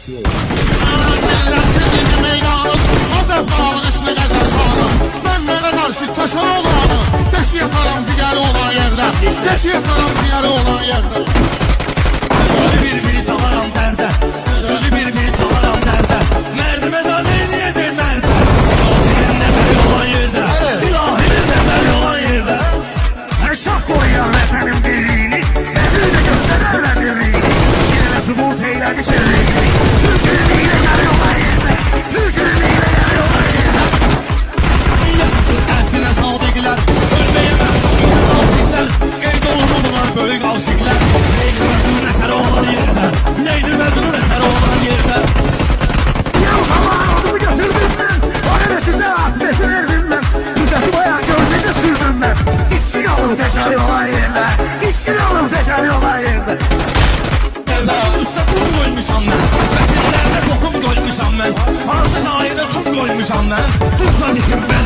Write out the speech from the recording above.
Azad bağlışını gəzər kanı. Mən mənə qarşı taşan olanı. Deşiyə salam ziyarı olan yerdə. Deşiyə salam ziyarı olan yerdə. Sözü bir-biri salaram dərdə. Sözü bir-biri salaram dərdə. Mərdi məzar eləyəcək mərdə. İlahinin nəzəri olan yerdə. İlahinin nəzəri olan yerdə. Şah koyar vətənin birliğini, gözüyle gösterer vezirliğini, şirine subut eylemiş elliğini, Türk'ünlüğüyle yarıyorlar yerine, Türk'ünlüğüyle yarıyorlar yerine. Yaşasın əhlinə sadıqlər, ölməyə mən çox iyi sadıqlər, qeyd olunurlar böyük aşıqlər. Neydi məzunun əsəri olan yerdə, neydi məzunun əsəri olan yerdə. Ya zaman odumu götürdüm ben, o ne de size afiyeti verdim ben, düzelti bayağı gönlünü sürdüm ben. İstiyorum tekrar olan yerine, istiyorum tekrar olan yerine. Dağın üstə kum qoymuşam mən, vətənlərdə toxum qoymuşam mən, hansı şairə tum qoymuşam mən, Turkla bitim mən.